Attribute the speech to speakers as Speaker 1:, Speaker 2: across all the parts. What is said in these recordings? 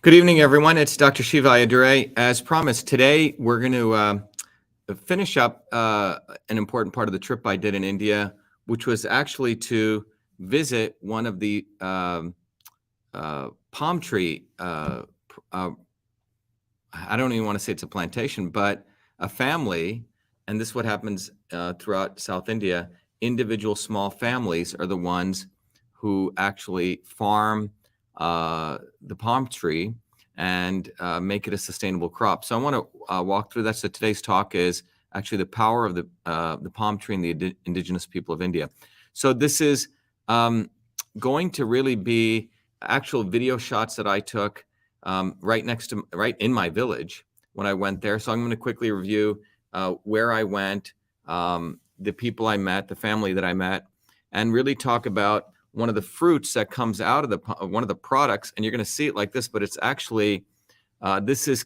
Speaker 1: Good evening, everyone. It's Dr. Shiva Ayyadurai. As promised, today we're going to finish up an important part of the trip I did in India, which was actually to visit one of the palm tree, I don't even want to say it's a plantation, but a family, and this is what happens throughout South India. Individual small families are the ones who actually farm the palm tree and make it a sustainable crop. So I want to walk through that. So today's talk is actually the power of the palm tree and the indigenous people of India. So this is going to really be actual video shots that I took right in my village when I went there. So I'm going to quickly review where I went, the people I met, the family that I met, and really talk about one of the fruits that comes out of one of the products. And you're going to see it like this, but it's actually, this is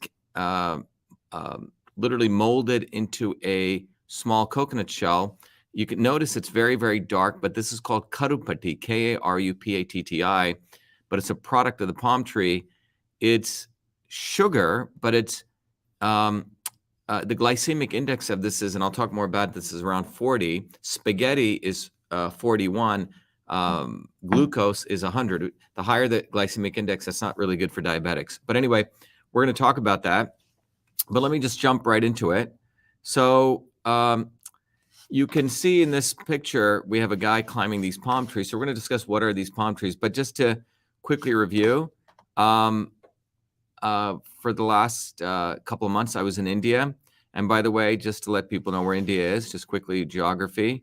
Speaker 1: literally molded into a small coconut shell. You can notice it's very, very dark, but this is called karupatti, Karupatti, but it's a product of the palm tree. It's sugar, but it's the glycemic index of this is, and I'll talk more about this, is around 40. Spaghetti is 41. Glucose is 100. The higher the glycemic index, that's not really good for diabetics. But anyway, we're going to talk about that. But let me just jump right into it. So you can see in this picture, we have a guy climbing these palm trees. So we're going to discuss what are these palm trees. But just to quickly review, for the last couple of months, I was in India. And by the way, just to let people know where India is, just quickly, geography.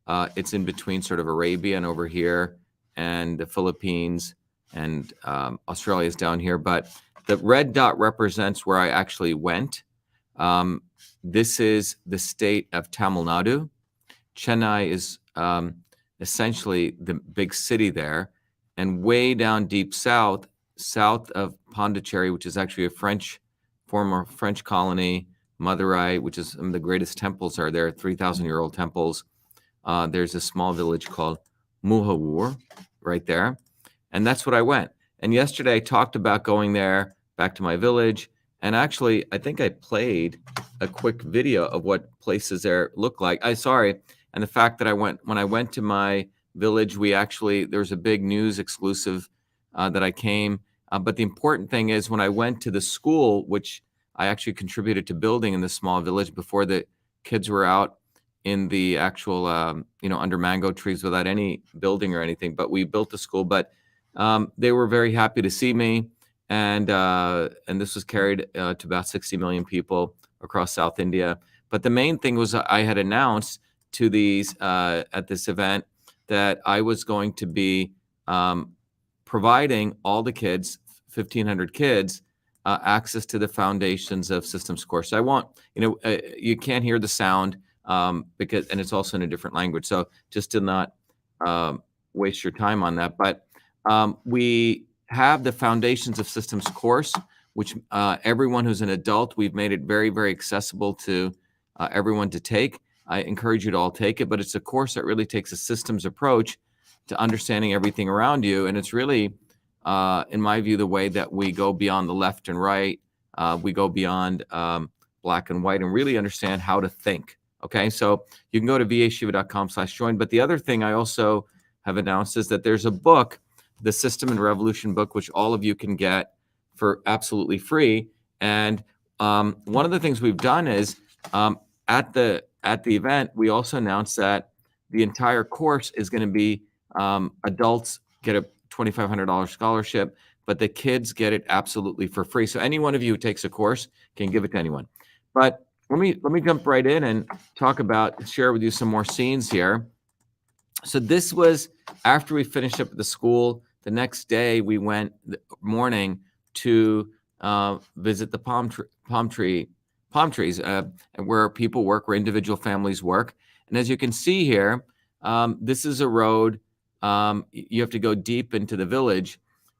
Speaker 1: It's in between sort of Arabia and over here, and the Philippines, and Australia is down here. But the red dot represents where I actually went. This is the state of Tamil Nadu. Chennai is essentially the big city there. And way down deep south of Pondicherry, which is actually a former French colony, Madurai, which is some of the greatest temples are there, 3,000-year-old temples. There's a small village called Muhavoor right there. And that's what I went. And yesterday I talked about going there, back to my village. And actually, I think I played a quick video of what places there look like. And the fact that when I went to my village, there was a big news exclusive that I came. But the important thing is when I went to the school, which I actually contributed to building in this small village before the kids were out in the actual, under mango trees without any building or anything, but we built the school. But they were very happy to see me, and this was carried to about 60 million people across South India. But the main thing was I had announced to these at this event that I was going to be providing all the kids, 1,500 kids, access to the Foundations of Systems course. So I want, you can't hear the sound. And it's also in a different language. So just to not waste your time on that. But we have the Foundations of Systems course, which everyone who's an adult, we've made it very, very accessible to everyone to take. I encourage you to all take it, but it's a course that really takes a systems approach to understanding everything around you. And it's really, in my view, the way that we go beyond the left and right. We go beyond black and white and really understand how to think. Okay, so you can go to vashiva.com/join. But the other thing I also have announced is that there's a book, the System and Revolution book, which all of you can get for absolutely free. And one of the things we've done is at the event, we also announced that the entire course is going to be adults get a $2,500 scholarship, but the kids get it absolutely for free. So any one of you who takes a course can give it to anyone. But let me jump right in and share with you some more scenes here. So this was after we finished up at the school. The next day we went morning to visit the palm trees where people work, where individual families work. And as you can see here, this is a road. You have to go deep into the village,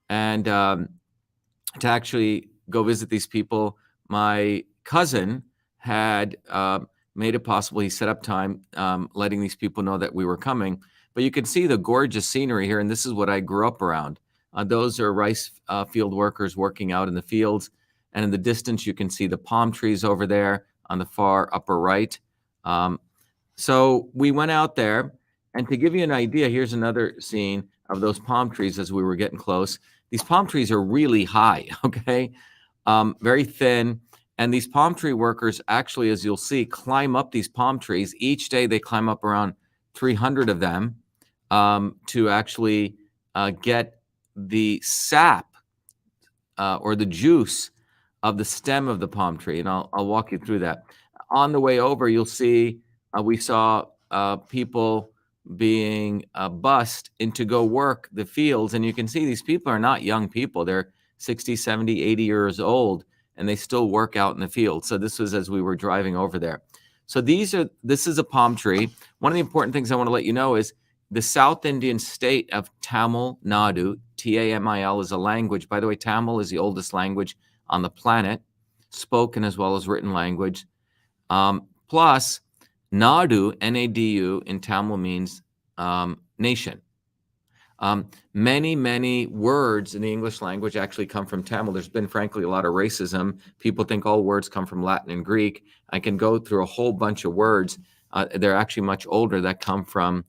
Speaker 1: and to actually go visit these people, my cousin had made it possible. He set up time, letting these people know that we were coming. But you can see the gorgeous scenery here, and this is what I grew up around. Those are rice field workers working out in the fields. And in the distance, you can see the palm trees over there on the far upper right. So we went out there, and to give you an idea, here's another scene of those palm trees as we were getting close. These palm trees are really high, okay? Very thin. And these palm tree workers actually, as you'll see, climb up these palm trees. Each day they climb up around 300 of them to actually get the sap or the juice of the stem of the palm tree. And I'll walk you through that. On the way over, you'll see we saw people being bussed in to go work the fields. And you can see these people are not young people. They're 60, 70, 80 years old, and they still work out in the field. So this was as we were driving over there. So this is a palm tree. One of the important things I want to let you know is the South Indian state of Tamil Nadu, Tamil is a language. By the way, Tamil is the oldest language on the planet, spoken as well as written language. Plus, Nadu, N-A-D-U, in Tamil means nation. Many words in the English language actually come from Tamil. There's been, frankly, a lot of racism. People think all words come from Latin and Greek. I can go through a whole bunch of words. They're actually much older that come from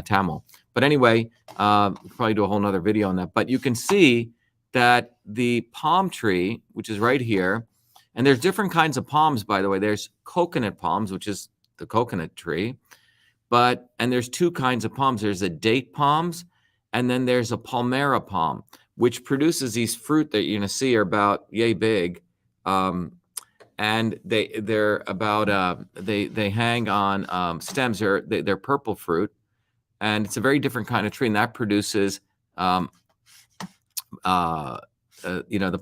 Speaker 1: Tamil. But anyway, we'll probably do a whole nother video on that. But you can see that the palm tree, which is right here, and there's different kinds of palms, by the way. There's coconut palms, which is the coconut tree. And there's two kinds of palms. There's the date palms, and then there's a palmera palm, which produces these fruit that you're going to see are about yay big. And they're about, they hang on stems. They're purple fruit. And it's a very different kind of tree, and that produces, the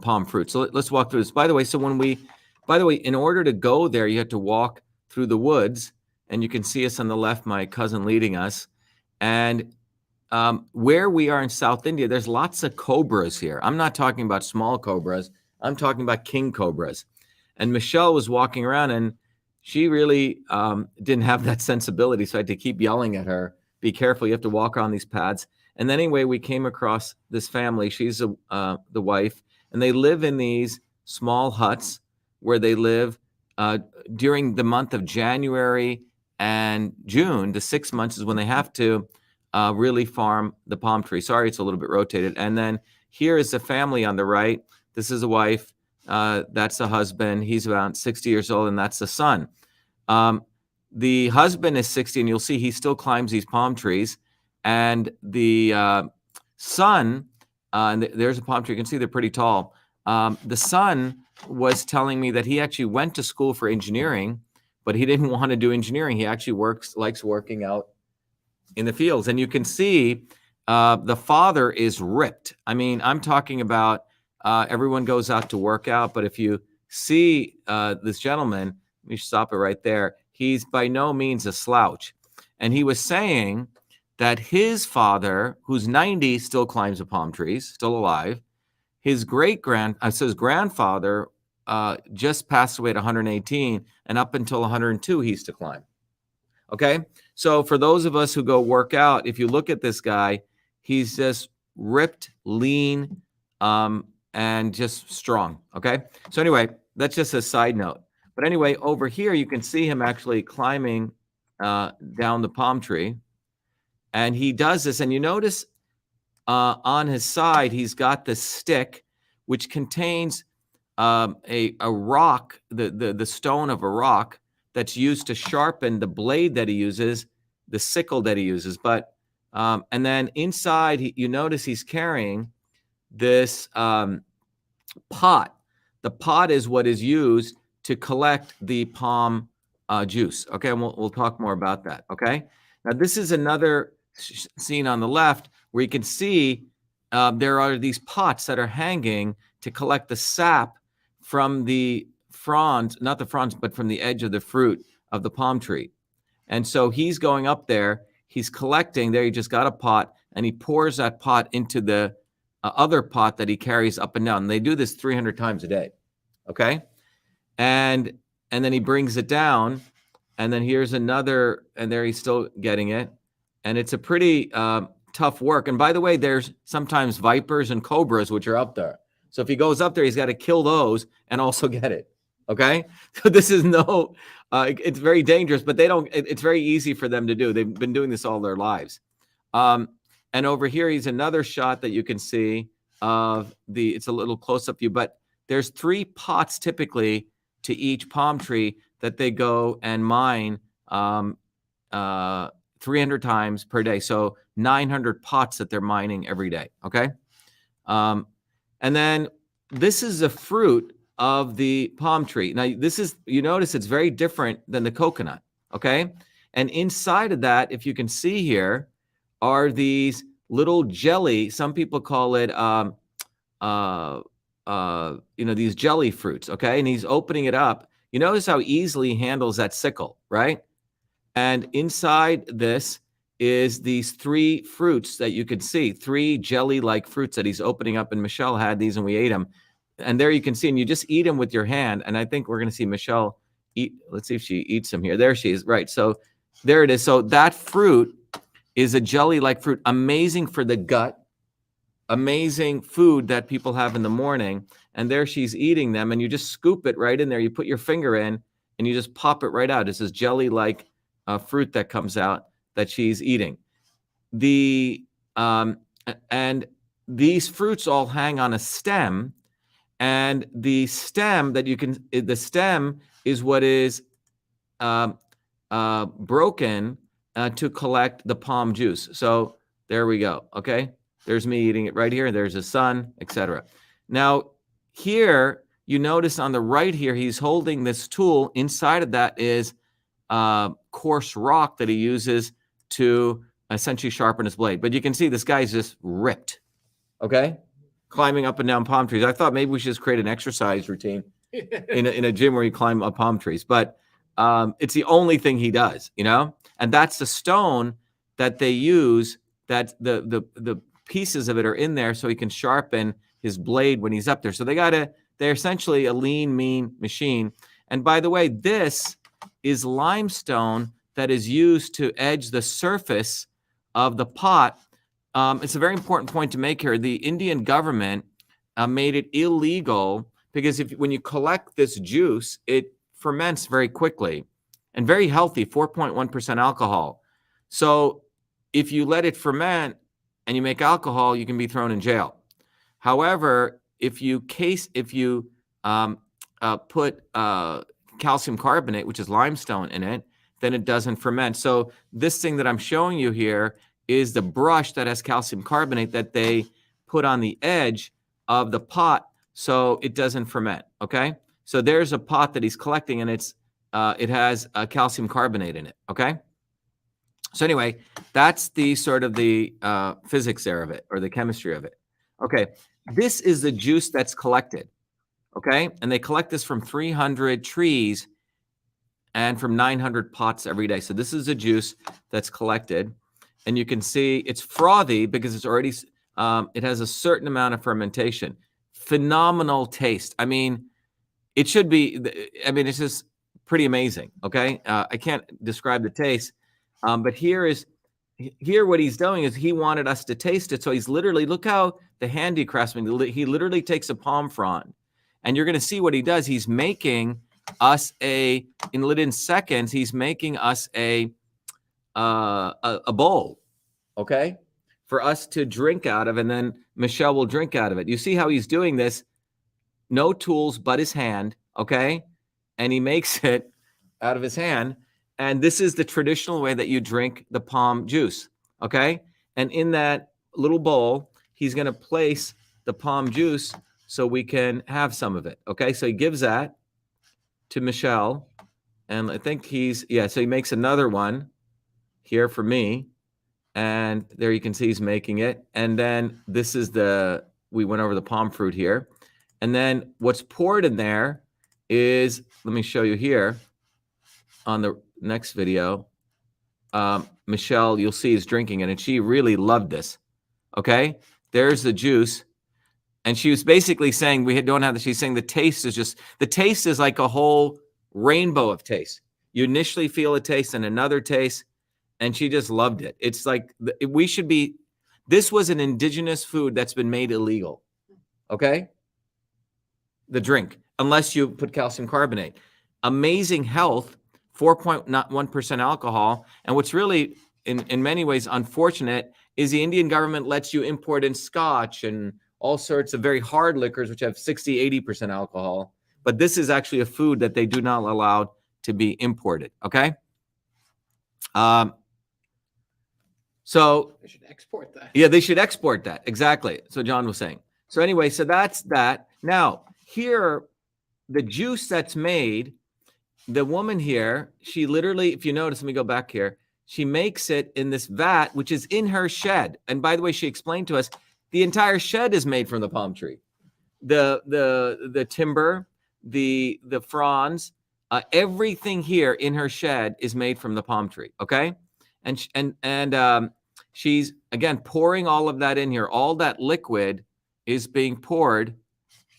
Speaker 1: palm fruit. So let's walk through this. By the way, in order to go there, you have to walk through the woods, and you can see us on the left, my cousin leading us. And where we are in South India, there's lots of cobras here. I'm not talking about small cobras. I'm talking about king cobras. And Michelle was walking around, and she really didn't have that sensibility, so I had to keep yelling at her, be careful, you have to walk on these paths. And then anyway, we came across this family. She's the wife, and they live in these small huts where they live during the month of January and June. The 6 months is when they have to really farm the palm tree. Sorry, it's a little bit rotated. And then here is the family on the right. This is a wife. That's the husband. He's about 60 years old, and that's the son. The husband is 60, and you'll see he still climbs these palm trees. And the son, and there's a palm tree. You can see they're pretty tall. The son was telling me that he actually went to school for engineering, but he didn't want to do engineering. He actually likes working out in the fields. And you can see the father is ripped. I mean, I'm talking about everyone goes out to work out, but if you see this gentleman, let me stop it right there. He's by no means a slouch. And he was saying that his father, who's 90, still climbs the palm trees, still alive. His grandfather just passed away at 118, and up until 102, he used to climb. Okay, so for those of us who go work out, if you look at this guy, he's just ripped, lean, and just strong. Okay, so anyway, that's just a side note. But anyway, over here, you can see him actually climbing down the palm tree. And he does this, and you notice on his side, he's got this stick, which contains a rock, the stone of a rock that's used to sharpen the blade that he uses, the sickle that he uses. But and then inside, you notice he's carrying this pot. The pot is what is used to collect the palm juice. Okay, and we'll talk more about that. Okay, now this is another scene on the left where you can see there are these pots that are hanging to collect the sap from the fronds, not the fronds, but from the edge of the fruit of the palm tree. And so he's going up there, he's collecting there, he just got a pot, and he pours that pot into the other pot that he carries up and down. And they do this 300 times a day. Okay, and then he brings it down, and then here's another, and there he's still getting it. And it's a pretty tough work. And by the way, there's sometimes vipers and cobras, which are up there. So if he goes up there, he's got to kill those and also get it. Okay. So this is no, it's very dangerous, but it's very easy for them to do. They've been doing this all their lives. And over here, he's another shot that you can see of it's a little close up view, but there's 3 pots typically to each palm tree that they go and mine 300 times per day. So 900 pots that they're mining every day. Okay. And then this is a fruit of the palm tree. Now you notice it's very different than the coconut. Okay. And inside of that, if you can see here, are these little jelly. Some people call it, these jelly fruits. Okay. And he's opening it up. You notice how easily he handles that sickle, right? And inside this is these 3 fruits that you can see, 3 jelly-like fruits that he's opening up. And Michelle had these and we ate them. And there you can see, and you just eat them with your hand. And I think we're going to see Michelle eat. Let's see if she eats them here. There she is. Right. So there it is. So that fruit is a jelly-like fruit, amazing for the gut, amazing food that people have in the morning. And there she's eating them, and you just scoop it right in there. You put your finger in, and you just pop it right out. It's this jelly-like fruit that comes out that she's eating. And these fruits all hang on a stem, and the stem the stem is what is broken to collect the palm juice. So there we go. Okay. There's me eating it right here. There's the sun, etc. Now here, you notice on the right here, he's holding this tool. Inside of that is coarse rock that he uses to essentially sharpen his blade. But you can see this guy's just ripped. Okay. Climbing up and down palm trees. I thought maybe we should just create an exercise routine in a gym where you climb up palm trees. But it's the only thing he does, and that's the stone that they use, that the pieces of it are in there so he can sharpen his blade when he's up there. So they're essentially a lean, mean machine. And by the way, this is limestone that is used to edge the surface of the pot. It's a very important point to make here. The Indian government made it illegal because when you collect this juice, it ferments very quickly and very healthy, 4.1% alcohol. So if you let it ferment and you make alcohol, you can be thrown in jail. However, if you put calcium carbonate, which is limestone, in it, then it doesn't ferment. So this thing that I'm showing you here is the brush that has calcium carbonate that they put on the edge of the pot so it doesn't ferment. Okay. So there's a pot that he's collecting, and it has calcium carbonate in it. Okay. So anyway, that's the sort of the physics there of it, or the chemistry of it. Okay. This is the juice that's collected. Okay. And they collect this from 300 trees and from 900 pots every day. So this is a juice that's collected, and you can see it's frothy because it's already, it has a certain amount of fermentation. Phenomenal taste. I mean, it should be, it's just pretty amazing. Okay. I can't describe the taste. But here what he's doing is he wanted us to taste it. So he's literally, look how the handicraftsman, he literally takes a palm frond, and you're going to see what he does. He's making us in seconds, he's making us a bowl, okay, for us to drink out of, and then Michelle will drink out of it. You see how he's doing this? No tools but his hand, okay? And he makes it out of his hand. And this is the traditional way that you drink the palm juice, okay? And in that little bowl, he's going to place the palm juice so we can have some of it, okay? So he gives that to Michelle, and I think so he makes another one here for me, and there you can see he's making it. And then this is we went over the palm fruit here. And then what's poured in there is, let me show you here on the next video. Michelle, you'll see, is drinking it, and she really loved this. Okay, there's the juice, and she was basically saying don't have this. She's saying the taste is like a whole rainbow of taste. You initially feel a taste and another taste, and she just loved it. It's like we should be This was an indigenous food that's been made illegal. Okay? The drink, unless you put calcium carbonate. Amazing health, 4.1% alcohol. And what's really, in many ways, unfortunate is the Indian government lets you import in scotch and all sorts of very hard liquors, which have 60, 80% alcohol. But this is actually a food that they do not allow to be imported. Okay? So
Speaker 2: they should export that.
Speaker 1: Yeah, they should export that. Exactly. So John was saying. So anyway, so that's that. Now, here, the juice that's made, the woman here, she literally, if you notice, let me go back here, she makes it in this vat, which is in her shed. And by the way, she explained to us, the entire shed is made from the palm tree. The timber, the fronds, everything here in her shed is made from the palm tree. Okay. And she's, again, pouring all of that in here. All that liquid is being poured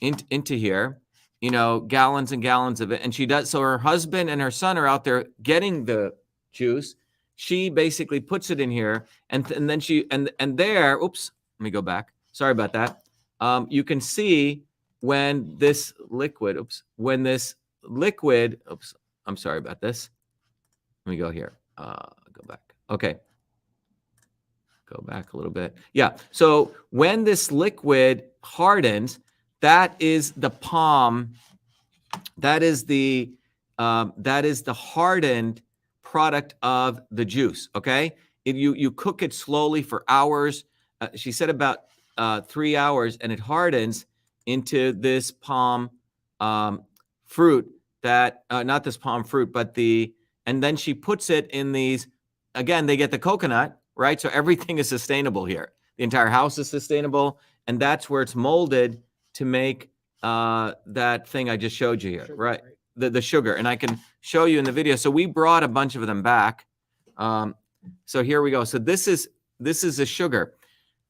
Speaker 1: into here, you know, gallons and gallons of it. And she does, so her husband and her son are out there getting the juice. She basically puts it in here, and then she, and there, oops, let me go back. Sorry about that. You can see when this liquid, I'm sorry about this. Let me go here. Go back. Okay. Go back a little bit. Yeah. So when this liquid hardens, that is the palm. That is the hardened product of the juice. Okay. If you cook it slowly for hours, she said about 3 hours, and it hardens into this palm fruit. That not this palm fruit, but and then she puts it in these. Again, they get the coconut, right? So everything is sustainable here. The entire house is sustainable, and that's where it's molded to make that thing I just showed you here, sugar, right? The sugar, and I can show you in the video. So we brought a bunch of them back. So here we go. So this is a sugar.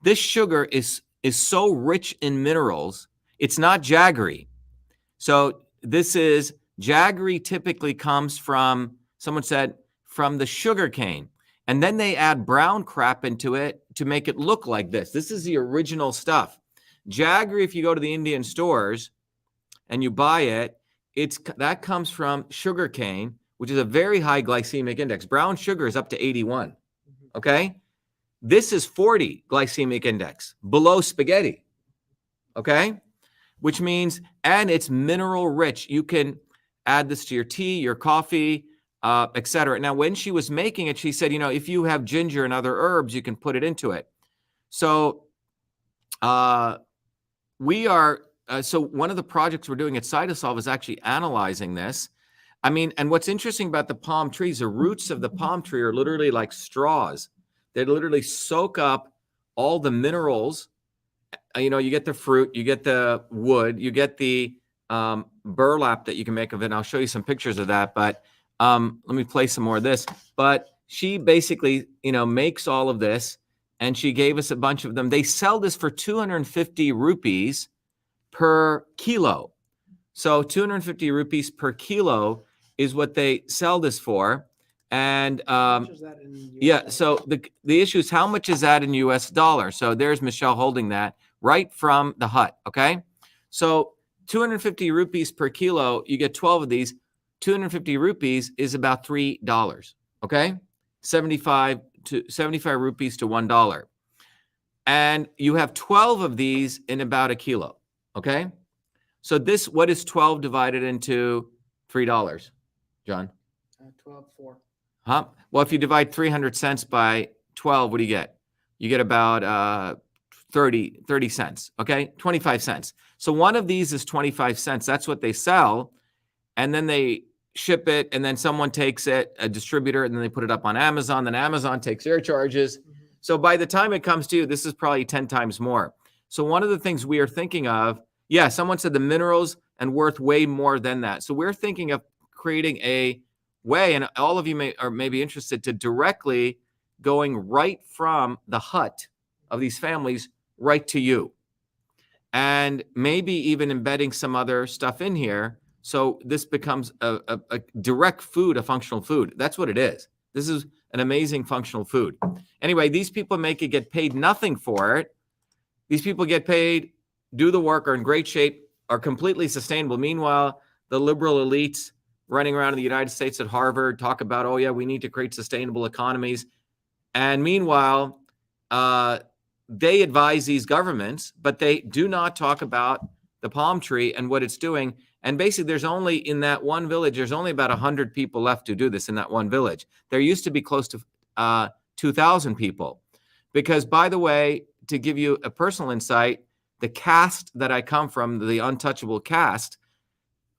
Speaker 1: This sugar is so rich in minerals. It's not jaggery. So this is jaggery. Typically comes from, someone said, from the sugar cane. And then they add brown crap into it to make it look like this. This is the original stuff. Jaggery, if you go to the Indian stores and you buy it, that comes from sugar cane, which is a very high glycemic index. Brown sugar is up to 81. Okay? This is 40 glycemic index, below spaghetti. Okay? Which means, and it's mineral rich. You can add this to your tea, your coffee, etc. Now, when she was making it, she said, you know, if you have ginger and other herbs, you can put it into it. So we are, so one of the projects we're doing at Cytosolve is actually analyzing this. I mean, and what's interesting about the palm trees, the roots of the palm tree are literally like straws. They literally soak up all the minerals. You know, you get the fruit, you get the wood, you get the burlap that you can make of it. And I'll show you some pictures of that, but let me play some more of this. But she basically, you know, makes all of this, and she gave us a bunch of them. They sell this for 250 rupees per kilo. So 250 rupees per kilo is what they sell this for. And
Speaker 2: How much is that in US
Speaker 1: yeah,
Speaker 2: dollars?
Speaker 1: so the issue is, how much is that in US dollars? So there's Michelle holding that right from the hut. Okay. So 250 rupees per kilo, you get 12 of these. 250 rupees is about $3. Okay. 75 rupees to $1. And you have 12 of these in about a kilo. Okay. So this, what is 12 divided into $3, John?
Speaker 2: 12, 4.
Speaker 1: Huh? Well, if you divide 300 cents by 12, what do you get? You get about 30 cents, okay? 25 cents. So one of these is 25 cents. That's what they sell. And then they ship it, and then someone takes it, a distributor, and then they put it up on Amazon. Then Amazon takes their charges. So by the time it comes to you, this is probably 10 times more. So one of the things we are thinking of, yeah, someone said the minerals and worth way more than that. So we're thinking of creating a way, and all of you may be interested, to directly going right from the hut of these families right to you, and maybe even embedding some other stuff in here, so this becomes a direct food, a functional food. That's what it is. This is an amazing functional food. Anyway, these people get paid nothing for it. These people get paid, do the work, are in great shape, are completely sustainable. Meanwhile, the liberal elites running around in the United States at Harvard talk about, oh yeah, we need to create sustainable economies. And meanwhile, they advise these governments, but they do not talk about the palm tree and what it's doing. And basically, there's only in that one village, there's only about 100 people left to do this in that one village. There used to be close to 2,000 people. Because, by the way, to give you a personal insight, the caste that I come from, the untouchable caste,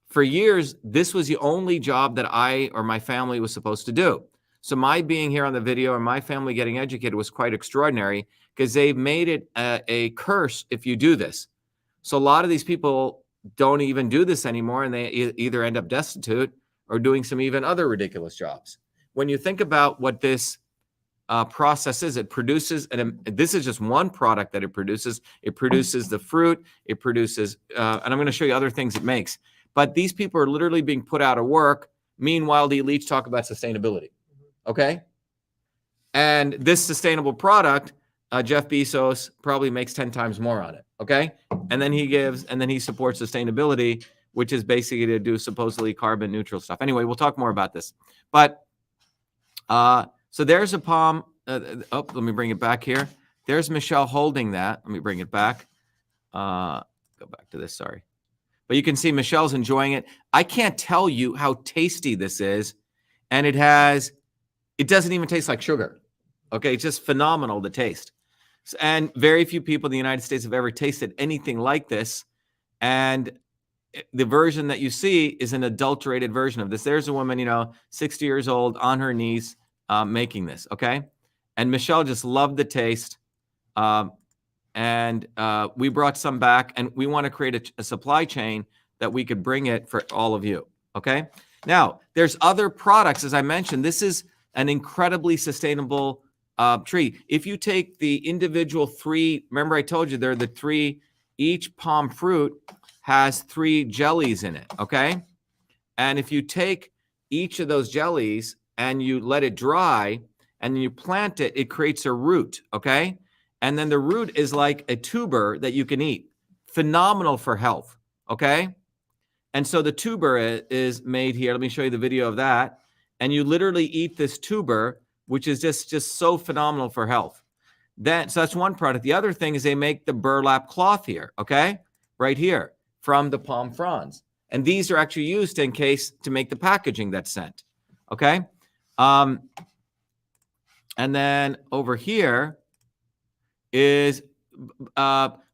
Speaker 1: for years, this was the only job that I or my family was supposed to do. So my being here on the video and my family getting educated was quite extraordinary because they've made it a curse if you do this. So a lot of these people don't even do this anymore, and they either end up destitute or doing some even other ridiculous jobs. When you think about what this process is, it produces, and this is just one product that it produces. It produces the fruit, it produces, and I'm going to show you other things it makes. But these people are literally being put out of work. Meanwhile, the elites talk about sustainability. Okay? And this sustainable product, Jeff Bezos probably makes 10 times more on it. Okay? And then he supports sustainability, which is basically to do supposedly carbon neutral stuff. Anyway, we'll talk more about this. But so there's a palm. Let me bring it back here. There's Michelle holding that. Let me bring it back. Go back to this. Sorry. But you can see Michelle's enjoying it. I can't tell you how tasty this is. And it doesn't even taste like sugar. Okay. It's just phenomenal to taste. And very few people in the United States have ever tasted anything like this. And the version that you see is an adulterated version of this. There's a woman, 60 years old on her knees making this. Okay. And Michelle just loved the taste. And we brought some back, and we want to create a supply chain that we could bring it for all of you. Okay. Now, there's other products. As I mentioned, this is an incredibly sustainable tree. If you take the individual three, remember I told you there are the three, each palm fruit has 3 jellies in it. Okay. And if you take each of those jellies and you let it dry and then you plant it, it creates a root. Okay. And then the root is like a tuber that you can eat. Phenomenal for health, okay? And so the tuber is made here. Let me show you the video of that. And you literally eat this tuber, which is just so phenomenal for health. So that's one product. The other thing is they make the burlap cloth here, okay? Right here from the palm fronds. And these are actually used to make the packaging that's sent, okay? And then over here, is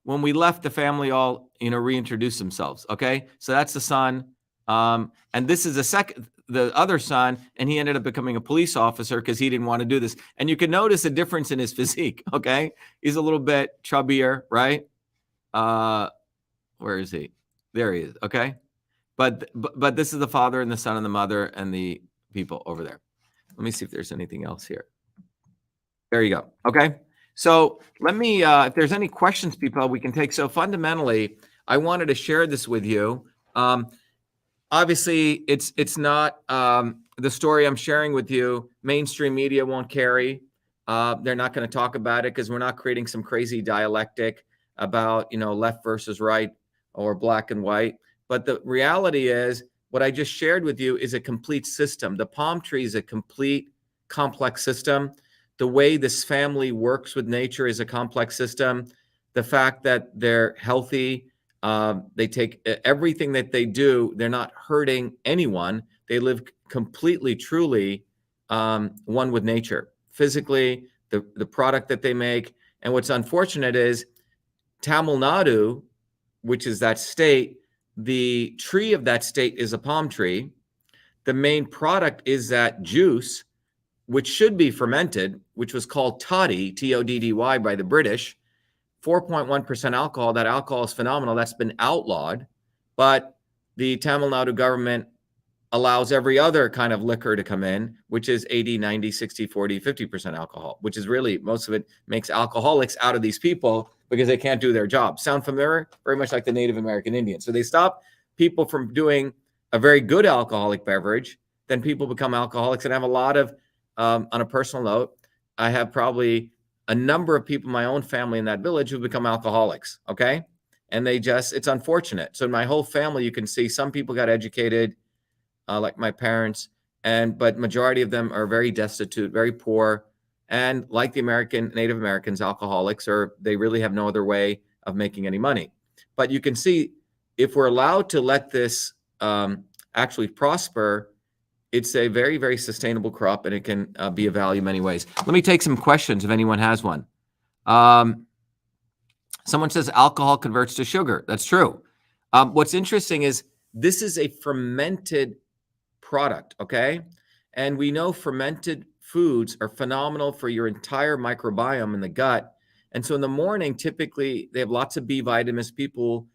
Speaker 1: when we left, the family all reintroduced themselves. Okay, so that's the son, and this is the other son, and he ended up becoming a police officer because he didn't want to do this. And you can notice a difference in his physique. Okay, he's a little bit chubbier, right? Where is he? There he is. Okay, but this is the father and the son and the mother and the people over there. Let me see if there's anything else here. There you go. Okay. So let me, if there's any questions, people, we can take. So fundamentally, I wanted to share this with you. Obviously, it's not the story I'm sharing with you. Mainstream media won't carry. They're not going to talk about it because we're not creating some crazy dialectic about, left versus right or black and white. But the reality is what I just shared with you is a complete system. The palm tree is a complete complex system. The way this family works with nature is a complex system. The fact that they're healthy, they take everything that they do, they're not hurting anyone. They live completely, truly one with nature. Physically, the product that they make. And what's unfortunate is Tamil Nadu, which is that state, the tree of that state is a palm tree. The main product is that juice, which should be fermented, which was called toddy, T-O-D-D-Y, by the British, 4.1% alcohol. That alcohol is phenomenal. That's been outlawed. But the Tamil Nadu government allows every other kind of liquor to come in, which is 80, 90, 60, 40, 50% alcohol, which is really, most of it makes alcoholics out of these people because they can't do their job. Sound familiar? Very much like the Native American Indians. So they stop people from doing a very good alcoholic beverage, then people become alcoholics and have a lot of on a personal note, I have probably a number of people in my own family in that village who become alcoholics. Okay. And it's unfortunate. So in my whole family, you can see some people got educated, like my parents, but majority of them are very destitute, very poor. And like the Native Americans, alcoholics, or they really have no other way of making any money. But you can see if we're allowed to let this actually prosper, it's a very, very sustainable crop, and it can be of value in many ways. Let me take some questions if anyone has one. Someone says alcohol converts to sugar. That's true. What's interesting is this is a fermented product, okay? And we know fermented foods are phenomenal for your entire microbiome in the gut. And so in the morning, typically, they have lots of B vitamins. People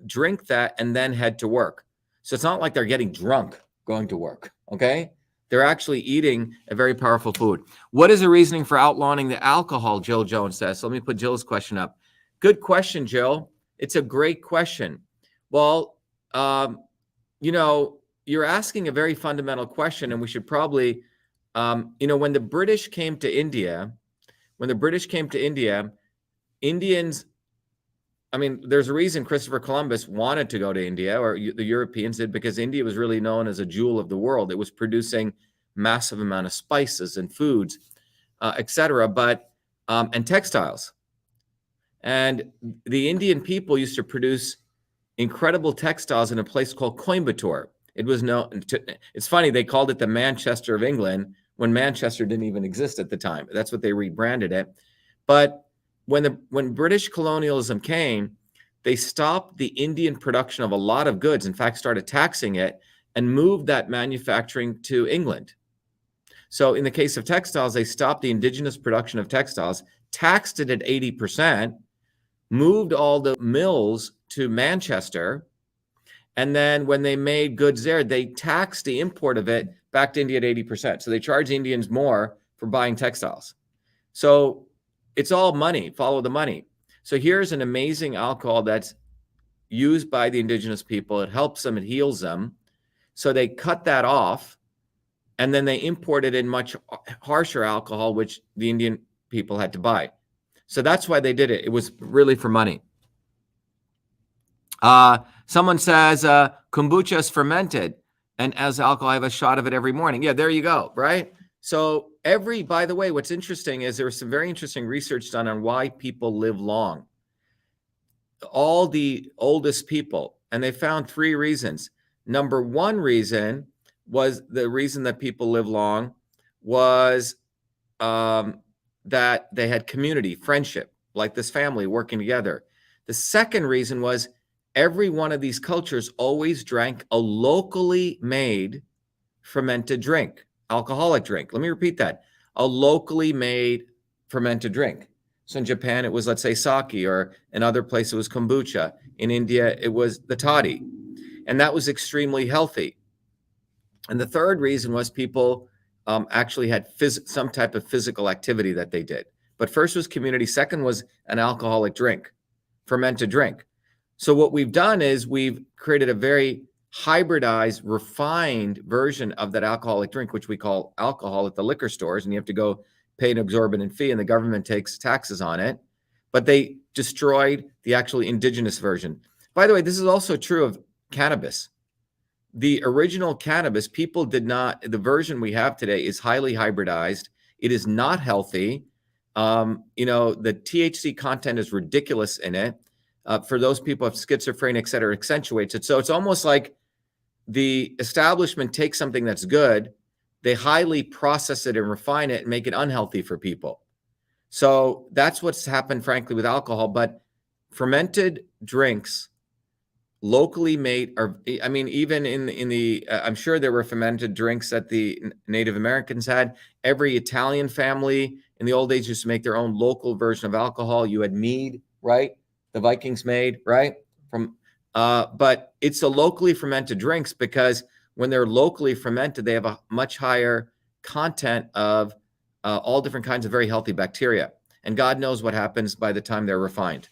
Speaker 1: drink that and then head to work. So it's not like they're getting drunk going to work, okay? They're actually eating a very powerful food. What is the reasoning for outlawing the alcohol, Jill Jones says. So let me put Jill's question up. Good question, Jill. It's a great question. Well, you're asking a very fundamental question, and we should probably, when the British came to India, Indians, there's a reason Christopher Columbus wanted to go to India, or the Europeans did, because India was really known as a jewel of the world. It was producing massive amount of spices and foods, etc., and textiles. And the Indian people used to produce incredible textiles in a place called Coimbatore. It was it's funny, they called it the Manchester of England when Manchester didn't even exist at the time. That's what they rebranded it. But when British colonialism came, they stopped the Indian production of a lot of goods, in fact, started taxing it, and moved that manufacturing to England. So in the case of textiles, they stopped the indigenous production of textiles, taxed it at 80%, moved all the mills to Manchester, and then when they made goods there, they taxed the import of it back to India at 80%. So they charge Indians more for buying textiles. So it's all money, follow the money. So here's an amazing alcohol that's used by the indigenous people. It helps them, it heals them. So they cut that off, and then they imported in much harsher alcohol, which the Indian people had to buy. So that's why they did it. It was really for money. Someone says kombucha is fermented, and as alcohol, I have a shot of it every morning. Yeah, there you go, right? So by the way, what's interesting is there was some very interesting research done on why people live long. All the oldest people, and they found 3 reasons. Number 1 reason was the reason that people live long was that they had community, friendship, like this family working together. The second reason was every one of these cultures always drank a locally made fermented drink, alcoholic drink. Let me repeat that. A locally made fermented drink. So in Japan, it was, let's say, sake, or in other places, it was kombucha. In India, it was the toddy. And that was extremely healthy. And the third reason was people actually had some type of physical activity that they did. But first was community. Second was an alcoholic drink, fermented drink. So what we've done is we've created a very hybridized, refined version of that alcoholic drink, which we call alcohol at the liquor stores. And you have to go pay an exorbitant fee, and the government takes taxes on it. But they destroyed the actually indigenous version. By the way, this is also true of cannabis. The original cannabis, people did not, the version we have today is highly hybridized. It is not healthy. The THC content is ridiculous in it. For those people who have schizophrenia, et cetera, accentuates it. So it's almost like the establishment takes something that's good, they highly process it and refine it and make it unhealthy for people. So that's what's happened, frankly, with alcohol. But fermented drinks, locally made, even in the, I'm sure there were fermented drinks that the Native Americans had. Every Italian family in the old days used to make their own local version of alcohol. You had mead, right? The Vikings made, right? But it's a locally fermented drinks because when they're locally fermented, they have a much higher content of all different kinds of very healthy bacteria. And God knows what happens by the time they're refined.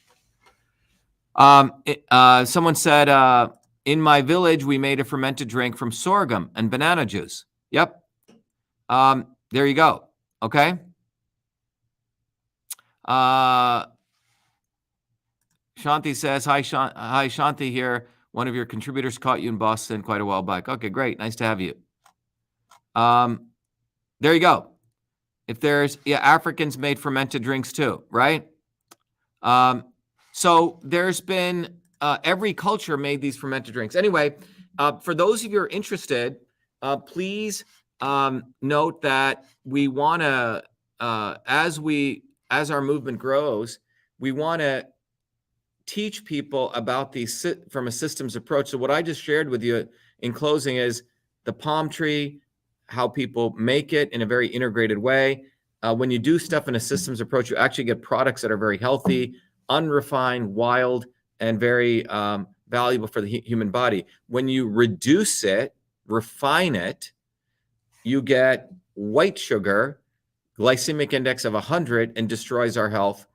Speaker 1: Someone said, in my village, we made a fermented drink from sorghum and banana juice. Yep. There you go. Okay. Shanti says, hi, Shanti here. One of your contributors caught you in Boston quite a while back. Okay, great. Nice to have you. There you go. If there's, Africans made fermented drinks too, right? So there's been, every culture made these fermented drinks. Anyway, for those of you who are interested, please note that we want to, as our movement grows, we want to teach people about these from a systems approach. So what I just shared with you in closing is the palm tree, how people make it in a very integrated way. When you do stuff in a systems approach, you actually get products that are very healthy, unrefined, wild, and very valuable for the human body. When you reduce it, refine it, you get white sugar, glycemic index of 100, and destroys our health,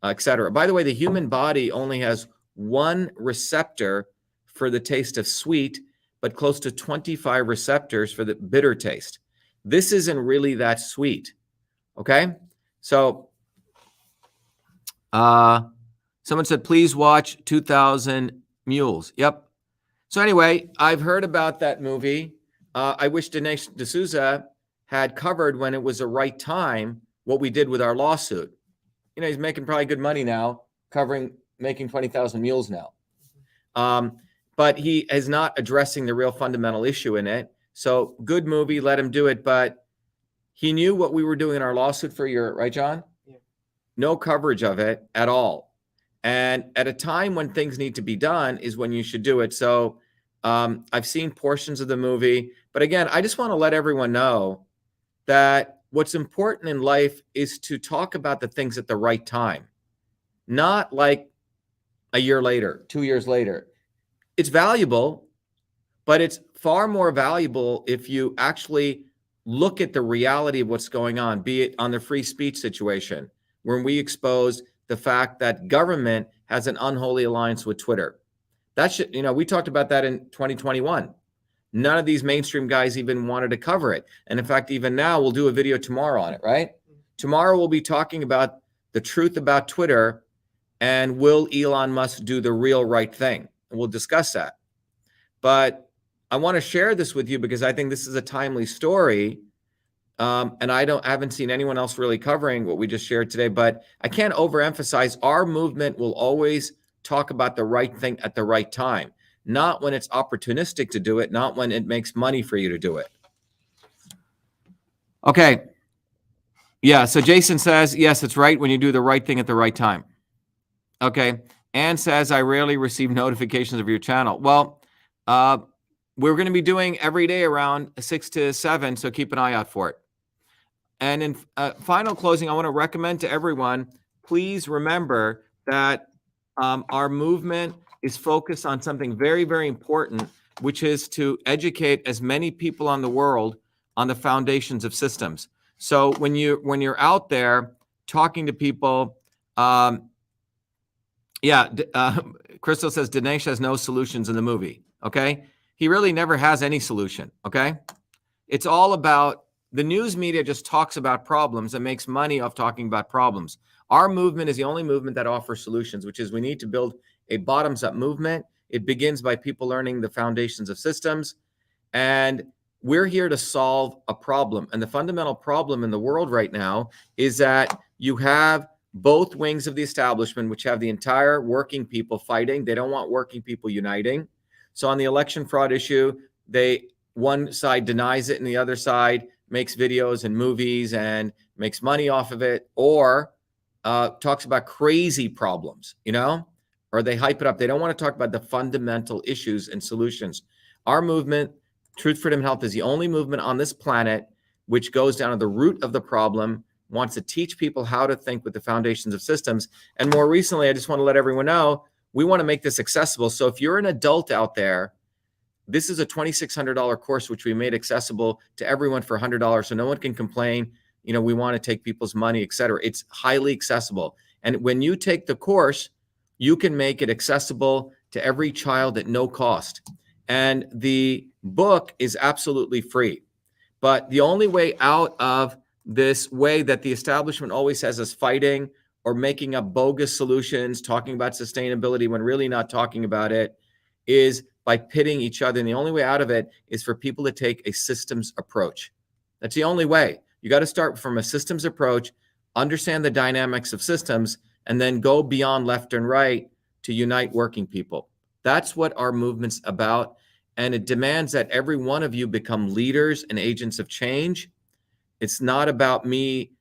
Speaker 1: etc. By the way, the human body only has one receptor for the taste of sweet, but close to 25 receptors for the bitter taste. This isn't really that sweet. Okay, so someone said, please watch 2000 Mules. Yep. So anyway, I've heard about that movie. I wish Dinesh D'Souza had covered when it was the right time what we did with our lawsuit. You know, he's making probably good money now, making 20,000 Mules now. But he is not addressing the real fundamental issue in it. So good movie, let him do it. But he knew what we were doing in our lawsuit for a year, right, John?
Speaker 2: Yeah.
Speaker 1: No coverage of it at all. And at a time when things need to be done is when you should do it. So I've seen portions of the movie. But again, I just want to let everyone know that what's important in life is to talk about the things at the right time, not like a year later, 2 years later. It's valuable, but it's far more valuable if you actually look at the reality of what's going on, be it on the free speech situation, when we expose the fact that government has an unholy alliance with Twitter. That should, we talked about that in 2021. None of these mainstream guys even wanted to cover it. And in fact, even now, we'll do a video tomorrow on it, right? Tomorrow, we'll be talking about the truth about Twitter and will Elon Musk do the real right thing? And we'll discuss that. But I want to share this with you because I think this is a timely story. And I haven't seen anyone else really covering what we just shared today, but I can't overemphasize our movement will always talk about the right thing at the right time, not when it's opportunistic to do it, not when it makes money for you to do it. Okay. Yeah. So Jason says, yes, it's right when you do the right thing at the right time. Okay. Ann says, I rarely receive notifications of your channel. Well, we're going to be doing every day around 6 to 7, so keep an eye out for it. And in final closing, I want to recommend to everyone, please remember that our movement is focused on something very, very important, which is to educate as many people on the world on the foundations of systems. So when you're out there talking to people, Crystal says Dinesh has no solutions in the movie. Okay, he really never has any solution. Okay, it's all about the news media just talks about problems and makes money off talking about problems. Our movement is the only movement that offers solutions, which is we need to build a bottoms-up movement. It begins by people learning the foundations of systems, and we're here to solve a problem. And the fundamental problem in the world right now is that you have both wings of the establishment, which have the entire working people fighting. They don't want working people uniting. So on the election fraud issue, one side denies it and the other side makes videos and movies and makes money off of it, or talks about crazy problems, or they hype it up. They don't want to talk about the fundamental issues and solutions. Our movement, Truth, Freedom, and Health, is the only movement on this planet which goes down to the root of the problem, wants to teach people how to think with the foundations of systems. And more recently, I just want to let everyone know, we want to make this accessible. So if you're an adult out there, this is a $2,600 course, which we made accessible to everyone for $100. So no one can complain, we want to take people's money, et cetera. It's highly accessible. And when you take the course, you can make it accessible to every child at no cost. And the book is absolutely free. But the only way out of this way that the establishment always has us fighting or making up bogus solutions, talking about sustainability when really not talking about it, is by pitting each other. And the only way out of it is for people to take a systems approach. That's the only way. You got to start from a systems approach, understand the dynamics of systems, and then go beyond left and right to unite working people. That's what our movement's about. And it demands that every one of you become leaders and agents of change. It's not about me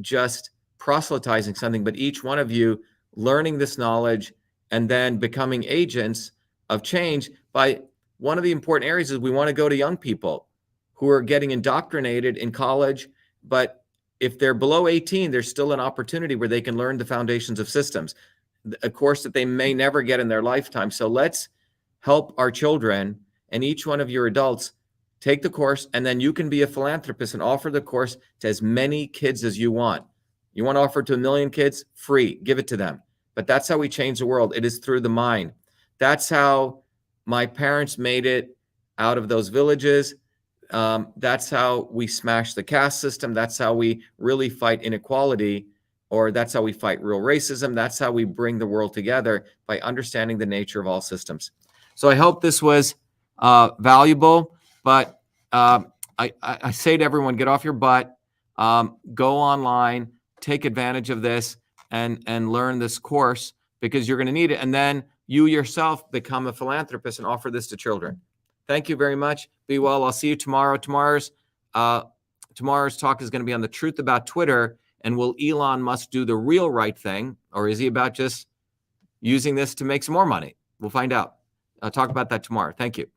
Speaker 1: just proselytizing something, but each one of you learning this knowledge and then becoming agents of change. By one of the important areas is we want to go to young people who are getting indoctrinated in college, but if they're below 18, there's still an opportunity where they can learn the foundations of systems, a course that they may never get in their lifetime. So let's help our children, and each one of your adults take the course, and then you can be a philanthropist and offer the course to as many kids as you want. You want to offer it to 1 million kids? Free, give it to them. But that's how we change the world. It is through the mind. That's how my parents made it out of those villages. That's how we smash the caste system. That's how we really fight inequality, or that's how we fight real racism. That's how we bring the world together, by understanding the nature of all systems. So I hope this was valuable, but I say to everyone, get off your butt, go online, take advantage of this, and learn this course, because you're going to need it. And then you yourself become a philanthropist and offer this to children. Thank you very much. Be well. I'll see you tomorrow. Tomorrow's talk is going to be on the truth about Twitter, and will Elon Musk do the real right thing, or is he about just using this to make some more money? We'll find out. I'll talk about that tomorrow. Thank you.